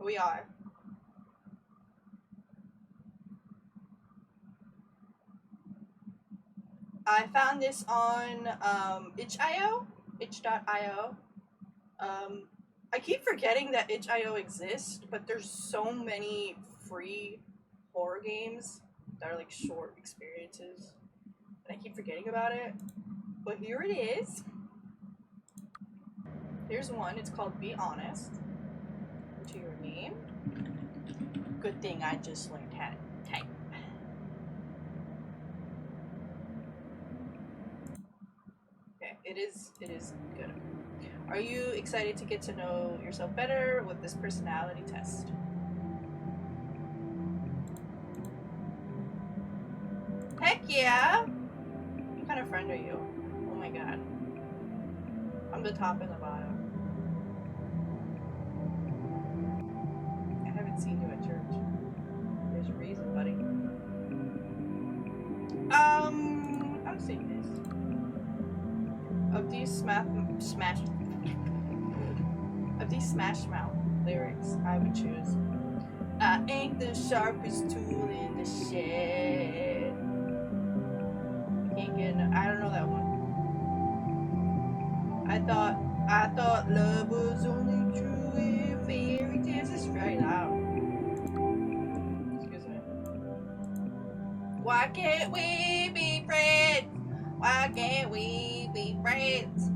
We are. I found this on itch.io. Itch.io. I keep forgetting that itch.io exists, but there's so many free horror games that are like short experiences, and I keep forgetting about it. But here it is. Here's one. It's called Be Honest. To your name. Good thing I just learned how to type. Okay, it is good. Are you excited to get to know yourself better with this personality test? Heck yeah! What kind of friend are you? Oh my god. I'm the top and the bottom. I haven't seen you at church. There's a reason, buddy. I'm seeing this. Of these Smash Mouth lyrics, I would choose. I ain't the sharpest tool in the shed. Can't get. I don't know that one. I thought love was only true in fairy tales. It's very loud. Excuse me. Why can't we be friends? Why can't we be friends?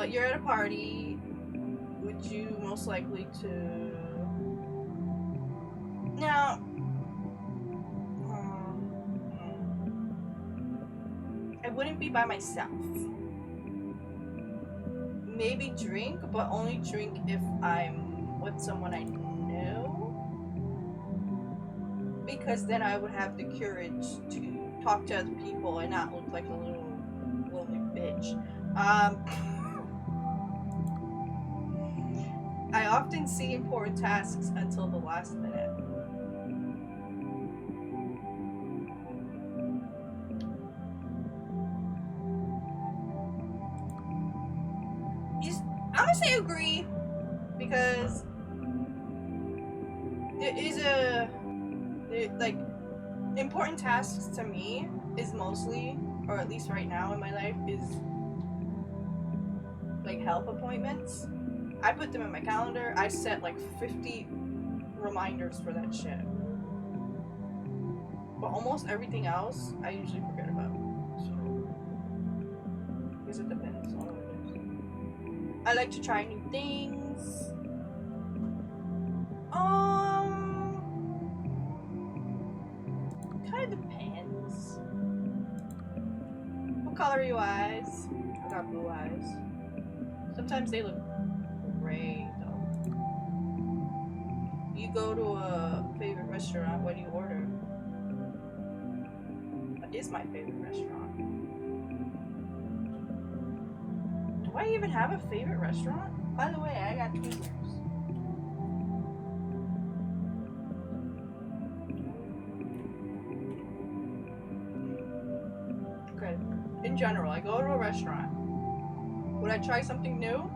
You're at a party. Would you most likely to? Now, I wouldn't be by myself. Maybe drink, but only drink if I'm with someone I know. Because then I would have the courage to talk to other people and not look like a little lonely bitch. I often see important tasks until the last minute. I'm gonna say agree, because there is like important tasks to me is mostly, or at least right now in my life, is like health appointments. I put them in my calendar. I set like 50 reminders for that shit. But almost everything else, I usually forget about. So, because it depends on what it is. I like to try new things. Kind of depends. What color are your eyes? I got blue eyes. Sometimes they look gray though. You go to a favorite restaurant, what do you order? What is my favorite restaurant? Do I even have a favorite restaurant? By the way, I got Twizzlers. Okay. In general, I go to a restaurant. Would I try something new?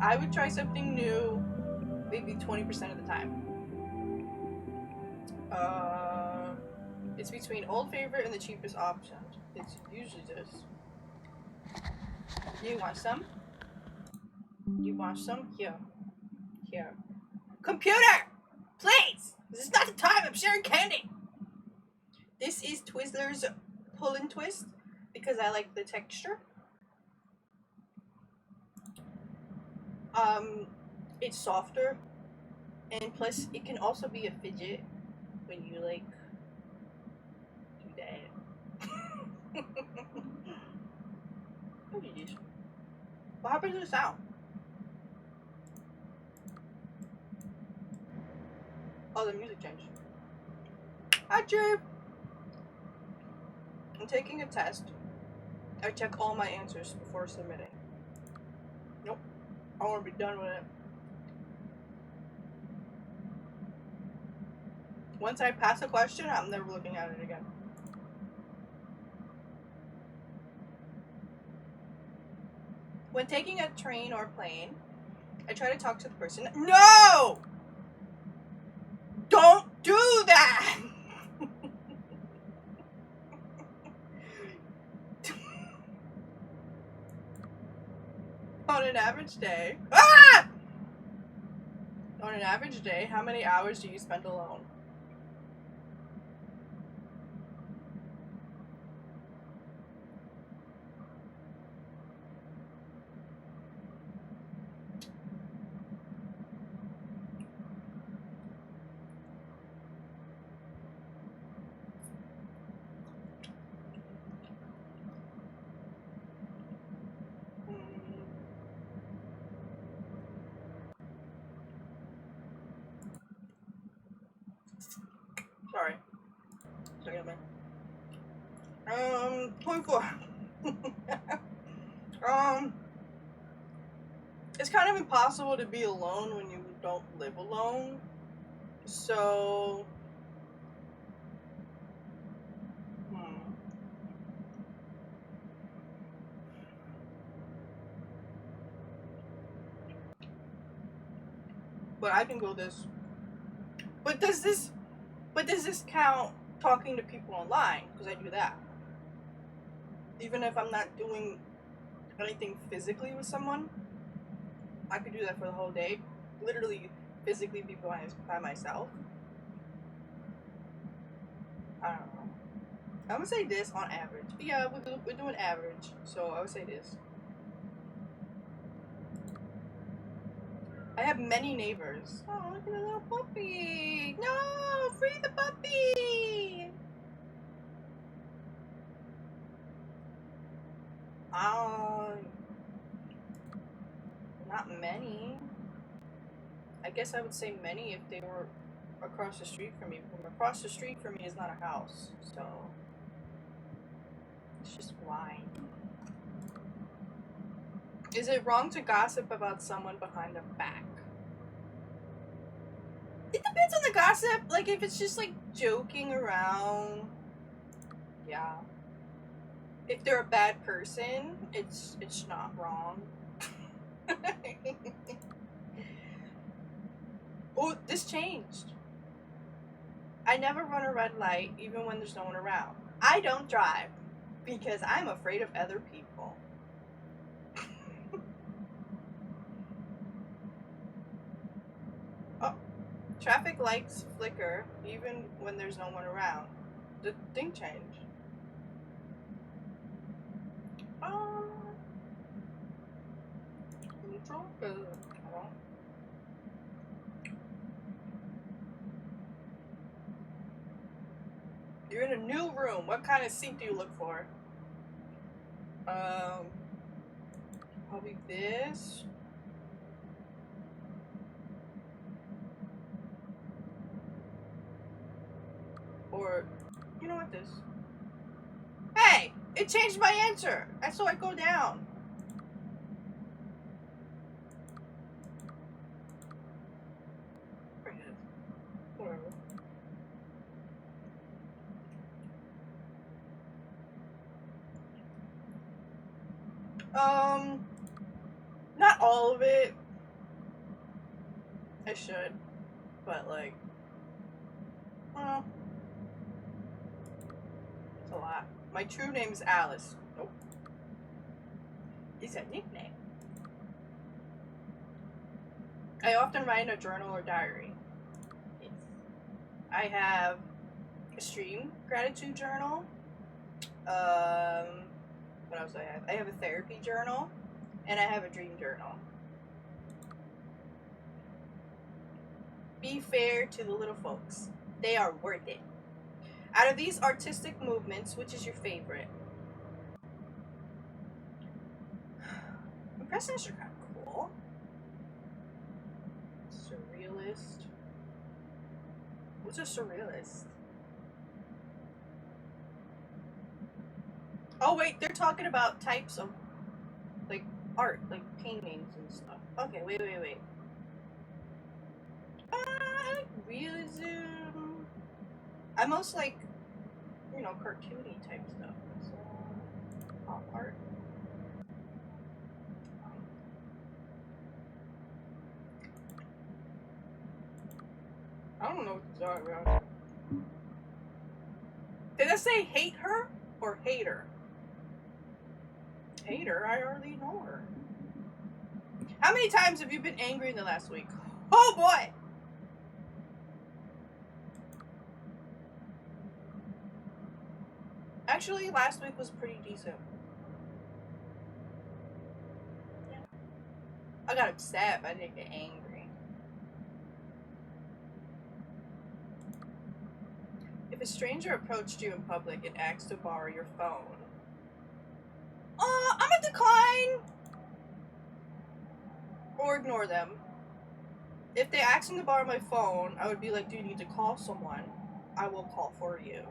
I would try something new maybe 20% of the time. It's between Old Favorite and the cheapest option. It's usually this. You want some? You want some? Here. Here. Computer! Please! This is not the time, I'm sharing candy! This is Twizzlers Pull and Twist because I like the texture. It's softer, and plus it can also be a fidget when you like do that. What is this? What happened to the sound? Oh, the music changed. Hi, Drew. I'm taking a test. I check all my answers before submitting. Nope. I want to be done with it. Once I pass a question, I'm never looking at it again. When taking a train or plane, I try to talk to the person. No! Don't do that! On an average day. Ah! On an average day, how many hours do you spend alone? Sorry. Second a minute. 24. It's kind of impossible to be alone when you don't live alone. So, but I can go this. But does this count talking to people online? Because I do that. Even if I'm not doing anything physically with someone, I could do that for the whole day. Literally, physically be by myself. I don't know. I would say this on average. Yeah, we're doing average, so I would say this. I have many neighbors. Oh, look at the little puppy! No, free the puppy! Not many. I guess I would say many if they were across the street from me. From across the street from me is not a house, so it's just blind. Is it wrong to gossip about someone behind their back? It depends on the gossip. Like, if it's just like joking around, yeah. If they're a bad person, it's not wrong. Oh, this changed. I never run a red light even when there's no one around. I don't drive because I'm afraid of other people. Oh, traffic lights flicker even when there's no one around. The thing changed. Neutral? You're in a new room. What kind of seat do you look for? Probably this. Or, you know what, this. Hey! It changed my answer! So I go down. Whatever. Not all of it. I should. But, like, well, it's a lot. My true name is Alice. Nope. It's a nickname. I often write in a journal or diary. Yes. I have a stream gratitude journal. What else do I have? I have a therapy journal. And I have a dream journal. Be fair to the little folks. They are worth it. Out of these artistic movements, which is your favorite? Impressionists are kind of cool. Surrealist. What's a surrealist? Oh wait, they're talking about types of, like, art, like paintings and stuff. Okay, wait. I like realism. I most like, cartoony type stuff. So, pop art. I don't know what to talk about. Did I say hate her or hate her? Hate her? I already know her. How many times have you been angry in the last week? Oh boy! Actually, last week was pretty decent. Yeah. I got upset, but I didn't get angry. If a stranger approached you in public and asked to borrow your phone, I'm gonna decline or ignore them. If they asked me to borrow my phone, I would be like, do you need to call someone? I will call for you.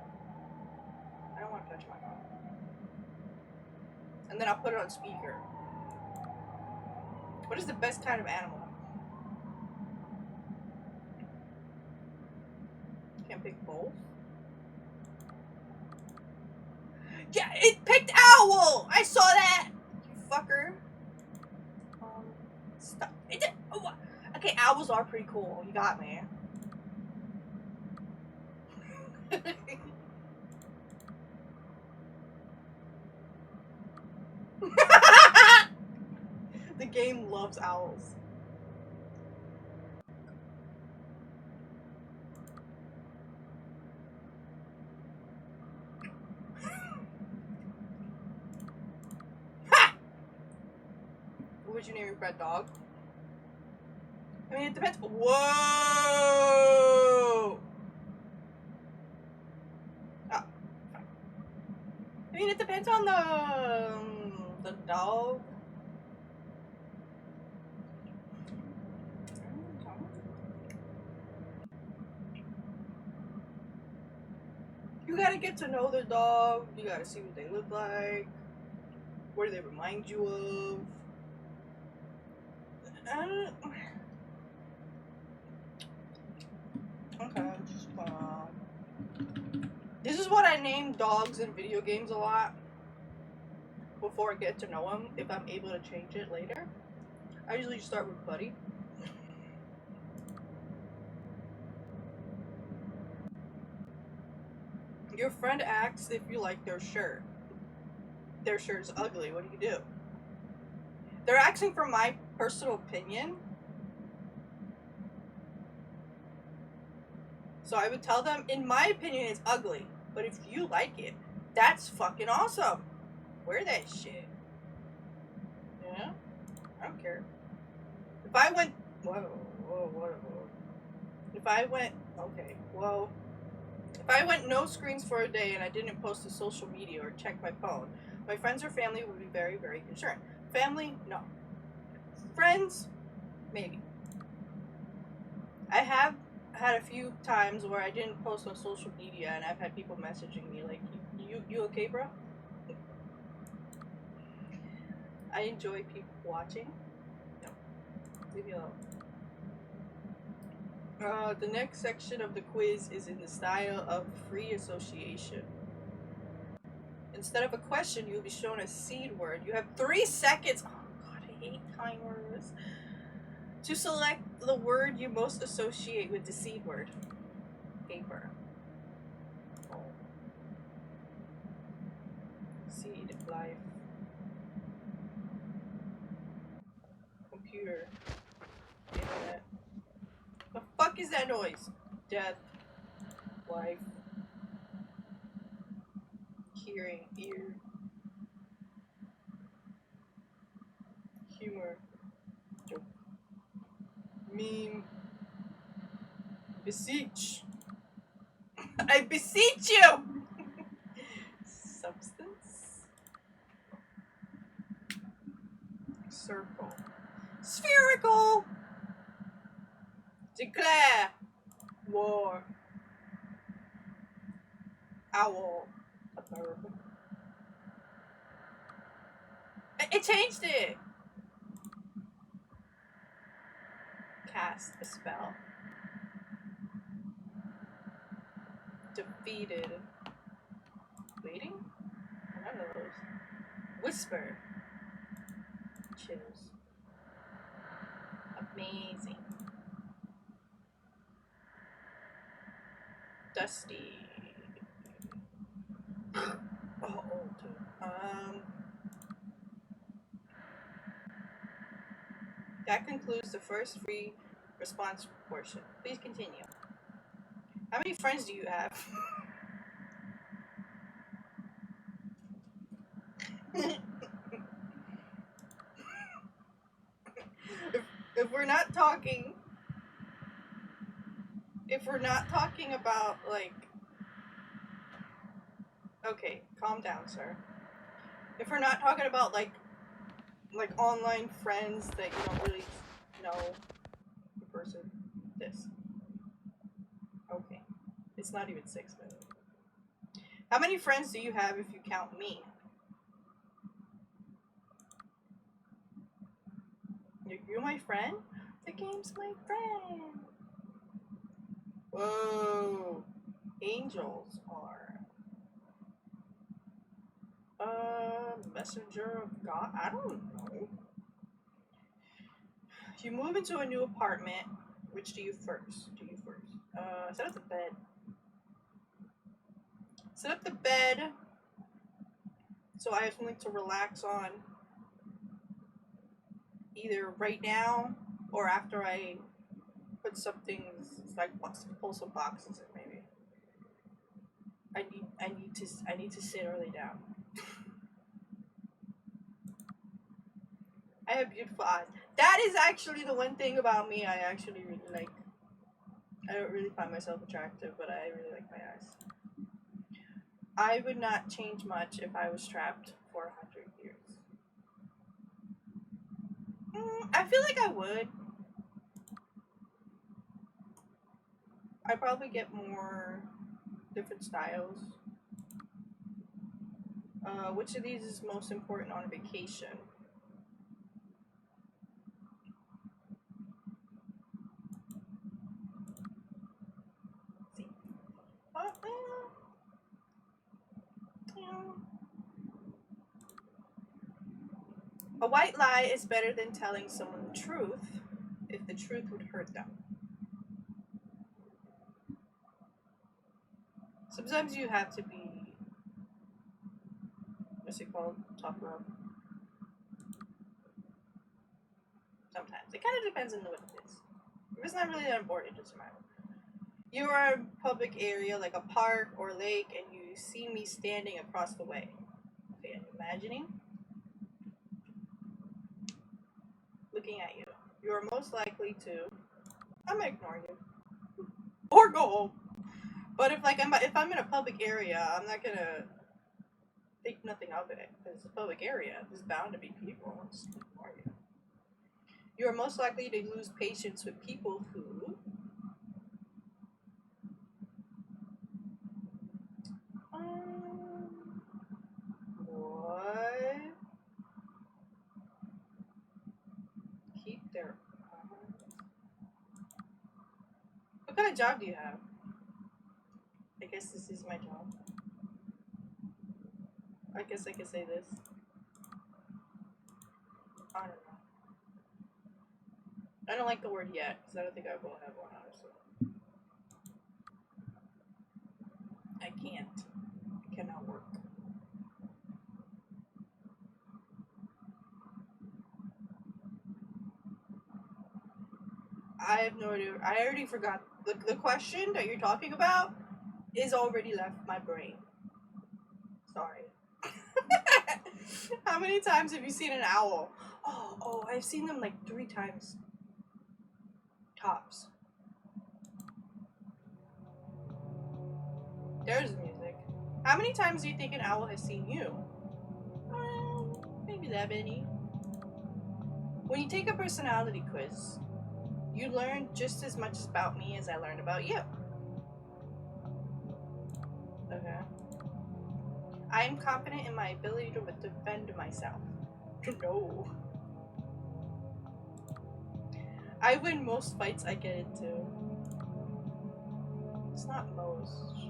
I don't want to touch my phone. And then I'll put it on speaker. What is the best kind of animal? Can't pick both. Yeah, it picked owl! I saw that! You fucker. Stop. Okay, owls are pretty cool. You got me. The game loves owls. What would you name your pet dog? I mean, it depends. Whoa! Oh. I mean, it depends on the dog. You gotta get to know the dog. You gotta see what they look like. What do they remind you of? Okay, just this is what I name dogs in video games a lot. Before I get to know them, if I'm able to change it later, I usually start with Buddy. Your friend asks if you like their shirt. Their shirt's ugly. What do you do? They're asking for my personal opinion. So I would tell them, in my opinion, it's ugly. But if you like it, that's fucking awesome. Wear that shit. Yeah? I don't care. If I went... Whoa. If I went... Okay, well... If I went no screens for a day and I didn't post to social media or check my phone, my friends or family would be very, very concerned. Family? No. Friends? Maybe. I have had a few times where I didn't post on social media and I've had people messaging me like, you okay, bro? I enjoy people watching. No. Leave me alone. The next section of the quiz is in the style of free association. Instead of a question, you'll be shown a seed word. You have 3 seconds. Oh god, I hate timers. To select the word you most associate with the seed word. Paper. Oh. Seed. Life. Computer. Internet. The fuck is that noise? Death. Life. Hearing. Ear. Humor. Joke. Meme. Beseech. I beseech you! Substance. Circle. Spherical! Declare war. Owl. It changed it! Cast a spell. Defeated. Waiting? None of those. Whisper. Chills. Amazing. Dusty. Oh, dude. That concludes the first free response portion. Please continue. How many friends do you have? if we're not talking, if we're not talking about like, okay, calm down, sir. If we're not talking about like online friends that you don't really know the person, this. Okay, it's not even 6 minutes. How many friends do you have if you count me? You're my friend? The game's my friend. Whoa. Angels are messenger of God. I don't know. You move into a new apartment. Which do you first? Set up the bed. Set up the bed so I have something to relax on either right now or after I put something like pull some boxes in maybe. I need to sit or lay down. I have beautiful eyes. That is actually the one thing about me I actually really like. I don't really find myself attractive, but I really like my eyes. I would not change much if I was trapped for 100 years. I feel like I would. I'd probably get more different styles. Which of these is most important on a vacation? Let's see. A white lie is better than telling someone the truth if the truth would hurt them. Sometimes you have to be, what's it called? Top up. Sometimes. It kind of depends on what it is. If it's not really that important, it doesn't matter. You are in a public area like a park or lake and you see me standing across the way. Okay, I'm imagining. Looking at you. You are most likely to, I'm gonna ignore you. Or go home. But if I'm in a public area, I'm not gonna think nothing of it. Because it's a public area. There's bound to be people. I'll just ignore you. You are most likely to lose patience with people who what? Keep their What kind of job do you have? I guess this is my job. I guess I could say this. I don't know. I don't like the word yet, because I don't think I will have one, honestly. I can't. It cannot work. I have no idea. I already forgot. The question that you're talking about is already left my brain. Sorry. How many times have you seen an owl? Oh, I've seen them like 3 times. Tops. There's music. How many times do you think an owl has seen you? Maybe that many. When you take a personality quiz, you learn just as much about me as I learned about you. Okay. I am confident in my ability to defend myself. No. I win most fights I get into. It's not most.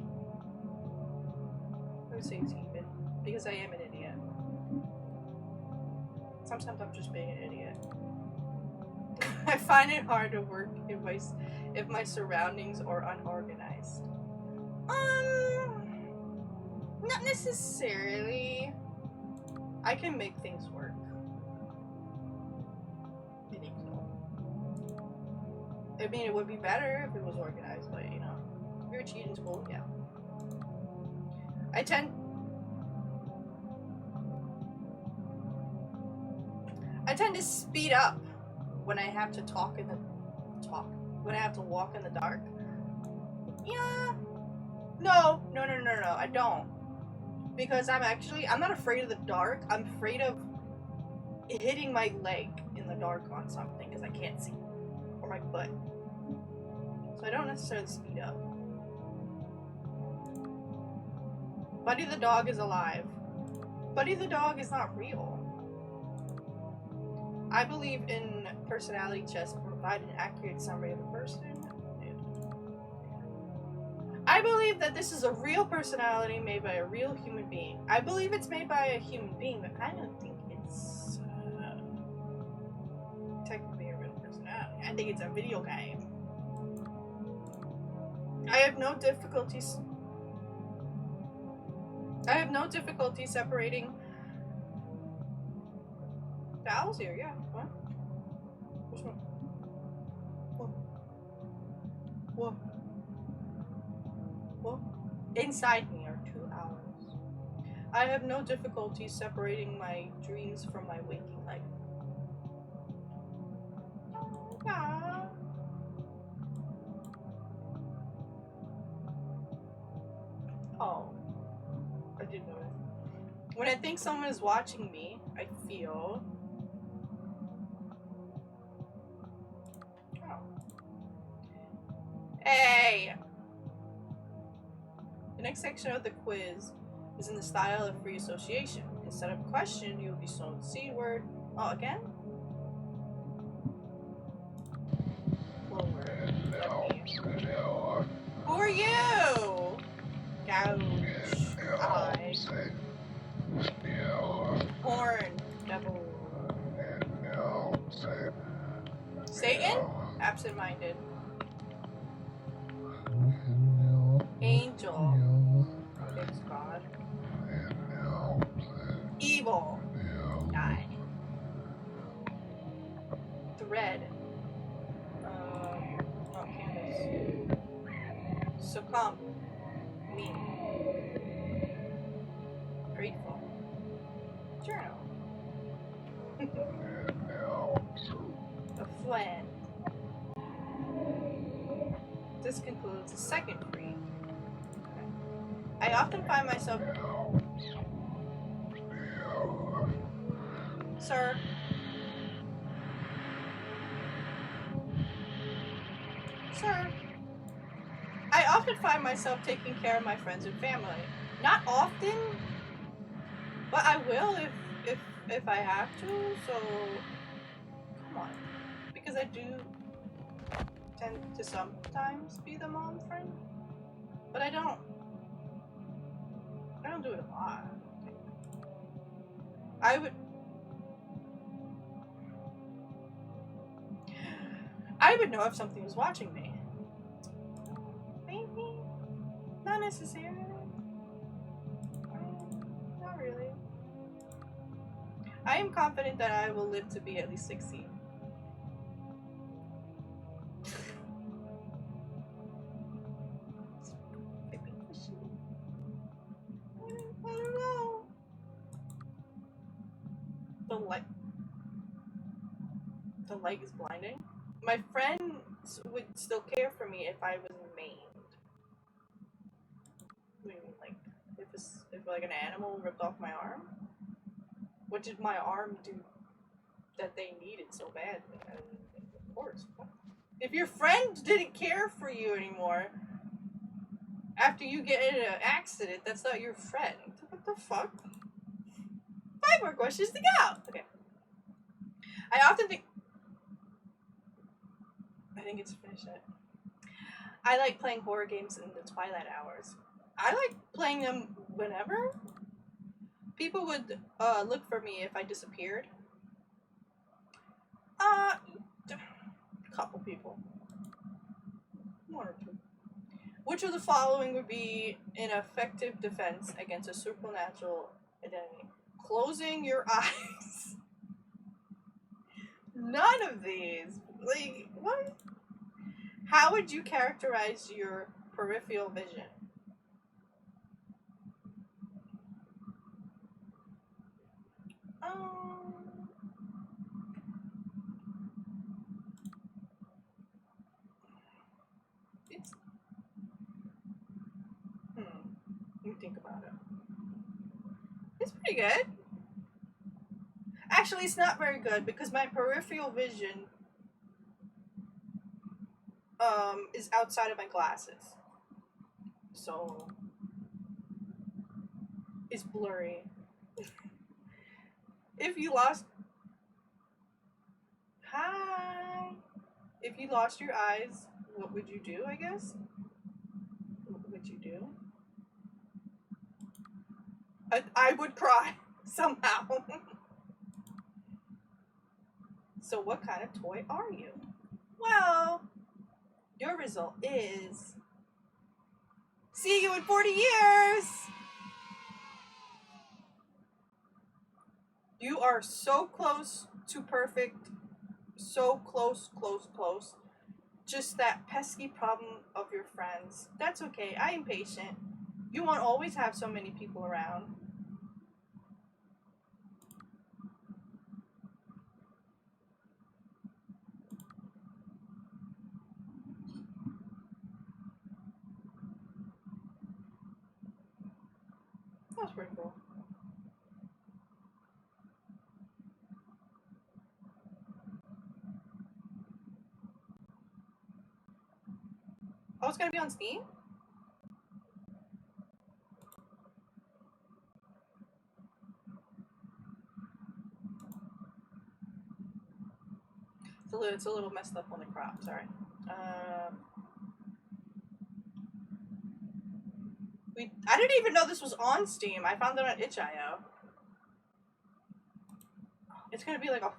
I would say it's even. Because I am an idiot. Sometimes I'm just being an idiot. I find it hard to work if my surroundings are unorganized. Not necessarily. I can make things work. I think so. I mean, it would be better if it was organized, but you know, if you're cheating in school, yeah. I tend to speed up when I have to when I have to walk in the dark. Yeah. No, I don't. Because I'm not afraid of the dark. I'm afraid of hitting my leg in the dark on something because I can't see. Or my butt. So I don't necessarily speed up. Buddy the dog is alive. Buddy the dog is not real. I believe in personality tests provide an accurate summary of a person. I believe that this is a real personality made by a real human being. I believe it's made by a human being, but I don't think it's technically a real personality. I think it's a video game. I have no difficulty separating the owls here, yeah. What? Which one? What? What? Inside me are 2 owls. I have no difficulty separating my dreams from my waking life. Yeah. Oh. I didn't know it. When I think someone is watching me, I feel... Oh. Hey! The next section of the quiz is in the style of free association. Instead of question, you will be shown the C word. Oh, again? Who are you? Gouge. Eye. Horn. Devil. Satan? Absent-minded. Angel. Thanks God. Evil. Die. Thread. Oh, canvas. Succumb. Me. Grateful. Journal. A flan. This concludes the second free. I often find myself... Sir. Sir. I often find myself taking care of my friends and family. Not often, but I will if I have to, so come on. Because I do tend to sometimes be the mom friend, but I don't do it a lot. I would know if something was watching me. Maybe. Not necessarily. Not really. I am confident that I will live to be at least 16. I don't know. The light is blinding. My friends would still care for me if I was maimed. I mean, like, if like an animal ripped off my arm? What did my arm do that they needed so badly? I mean, of course. If your friend didn't care for you anymore after you get in an accident, that's not your friend. What the fuck? 5 more questions to go. Okay. I often think... I think it's finished it. I like playing horror games in the twilight hours. I like playing them whenever. People would look for me if I disappeared. A couple people. 1 or 2. Which of the following would be an effective defense against a supernatural identity? Closing your eyes. None of these. Like, what? How would you characterize your peripheral vision? It's let me think about it. It's pretty good. Actually, it's not very good because my peripheral vision is outside of my glasses. So it's blurry. If you lost Hi. If you lost your eyes, what would you do, I guess? What would you do? I would cry somehow. So what kind of toy are you? Well, your result is see you in 40 years. You are so close to perfect. So close, close, close. Just that pesky problem of your friends. That's okay. I am patient. You won't always have so many people around. That was pretty cool. Oh, it's gonna be on Steam? It's a little messed up on the crop, sorry. I didn't even know this was on Steam. I found it on itch.io. It's gonna be like a